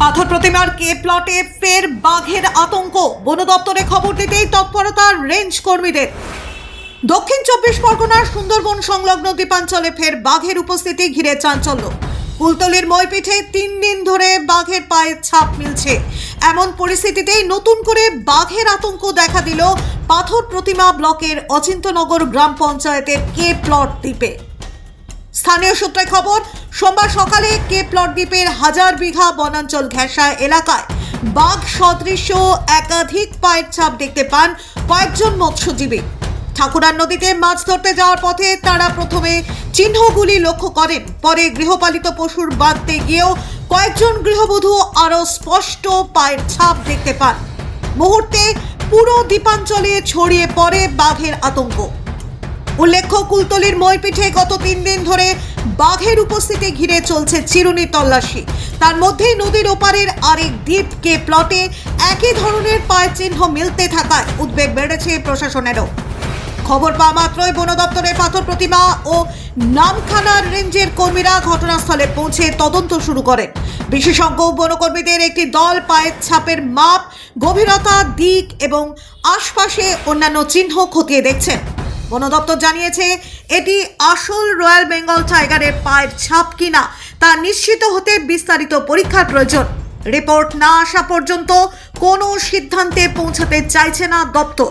পাথর প্রতিমার কে প্লটে ফের বাঘের আতঙ্ক। বন দপ্তরে খবর দিতেই তৎপরতা রেঞ্জ কর্মীদের। দক্ষিণ 24 পরগনার সুন্দরবন সংলগ্ন দ্বীপাঞ্চলে ফের বাঘের উপস্থিতি ঘিরে চাঞ্চল্য। কুলতলির মইপিঠে 3 দিন ধরে বাঘের পায়ের ছাপ মিলছে। এমন পরিস্থিতিতেই নতুন করে বাঘের আতঙ্ক দেখা দিল পাথর প্রতিমা ব্লকের অচিন্তনগর গ্রাম পঞ্চায়েতের কে প্লট দ্বীপে। স্থানীয় সূত্রে খবর, সোমবার সকালে কে প্লট দ্বীপের 1000 বিঘা বনাঞ্চল ঘেঁষা এলাকায় বাঘ সদৃশ একাধিক পায়ের ছাপ দেখতে পান কয়েকজন মৎস্যজীবী। ঠাকুরার নদীতে মাছ ধরতে যাওয়ার পথে তারা প্রথমে চিহ্নগুলি লক্ষ্য করেন, পরে গৃহপালিত পশুর বাঁধতে গিয়েও কয়েকজন গৃহবধূ আরও স্পষ্ট পায়ের ছাপ দেখতে পান। মুহূর্তে পুরো দ্বীপাঞ্চলে ছড়িয়ে পড়ে বাঘের আতঙ্ক। উল্লেখ্য, কুলতলির মইপিঠে গত 3 দিন ধরে বাঘের উপস্থিতি ঘিরে চলছে চিরুনি তল্লাশি। তার মধ্যেই নদীর ওপারের আরেক দ্বীপ কে প্লটে একই ধরনের পায়ের চিহ্ন মিলতে থাকায় উদ্বেগ বেড়েছে প্রশাসনেরও। খবর পাওয়া মাত্রই বন দপ্তরের পাথর প্রতিমা ও নামখানার রেঞ্জের কর্মীরা ঘটনাস্থলে পৌঁছে তদন্ত শুরু করেন। বিশেষজ্ঞ বনকর্মীদের একটি দল পায়ের ছাপের মাপ, গভীরতা, দিক এবং আশপাশে অন্যান্য চিহ্ন খতিয়ে দেখছেন। বন দপ্তর জানিয়েছে, এটি আসল রয়্যাল বেঙ্গল টাইগারের পায়ের ছাপ কিনা তা নিশ্চিত হতে বিস্তারিত পরীক্ষার প্রয়োজন। রিপোর্ট না আসা পর্যন্ত কোনো সিদ্ধান্তে পৌঁছাতে চাইছে না দপ্তর।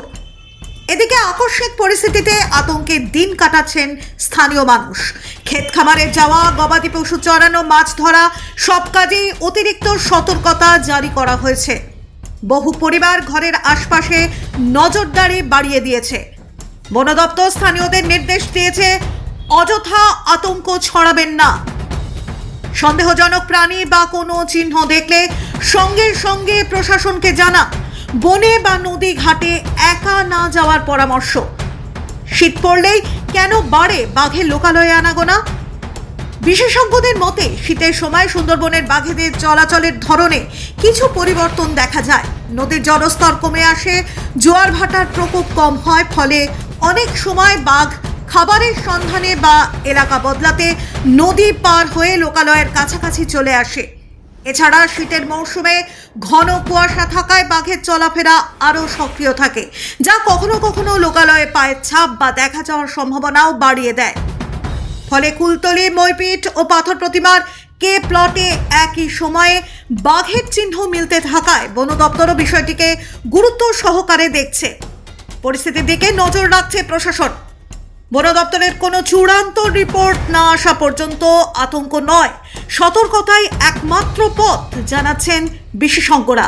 এদিকে আকস্মিক পরিস্থিতিতে আতঙ্কে দিন কাটাচ্ছেন স্থানীয় মানুষ। ক্ষেত খামারে যাওয়া, গবাদি পশু চড়ানো, মাছ ধরা সব কাজেই অতিরিক্ত সতর্কতা জারি করা হয়েছে। বহু পরিবার ঘরের আশপাশে নজরদারি বাড়িয়ে দিয়েছে। বন দপ্তর স্থানীয়দের নির্দেশ দিয়েছে, অযথা আতঙ্ক ছড়াবেন না। সন্দেহজনক প্রাণী বা কোনো চিহ্ন দেখলে সঙ্গে সঙ্গে প্রশাসনকে জানা। বনে বা নদী ঘাটে একা না যাওয়ার পরামর্শ। শীত পড়লেই কেন বাড়ে বাঘের লোকালয়ে আনাগোনা? বিশেষজ্ঞদের মতে, শীতের সময় সুন্দরবনের বাঘেদের চলাচলের ধরনে কিছু পরিবর্তন দেখা যায়। নদীর জলস্তর কমে আসে, জোয়ার ভাটার প্রকোপ কম হয়, ফলে অনেক সময় বাঘ খাবারের সন্ধানে বা এলাকা বদলাতে নদী পার হয়ে লোকালয়ের কাছাকাছি চলে আসে। এছাড়া শীতের মৌসুমে ঘন কুয়াশা থাকায় বাঘের চলাফেরা আরও সক্রিয় থাকে, যা কখনো কখনো লোকালয়ে পায়ের ছাপ বা দেখা যাওয়ার সম্ভাবনাও বাড়িয়ে দেয়। ফলে কুলতলি, মইপিঠ ও পাথর প্রতিমার কে প্লটে একই সময়ে বাঘের চিহ্ন মিলতে থাকায় বন দপ্তরও বিষয়টিকে গুরুত্ব সহকারে দেখছে। পরিস্থিতির দিকে নজর রাখছে প্রশাসন। বন দপ্তরের কোনো চূড়ান্ত রিপোর্ট না আসা পর্যন্ত আতঙ্ক নয়, সতর্কতাই একমাত্র পথ, জানাচ্ছেন বিশেষজ্ঞরা।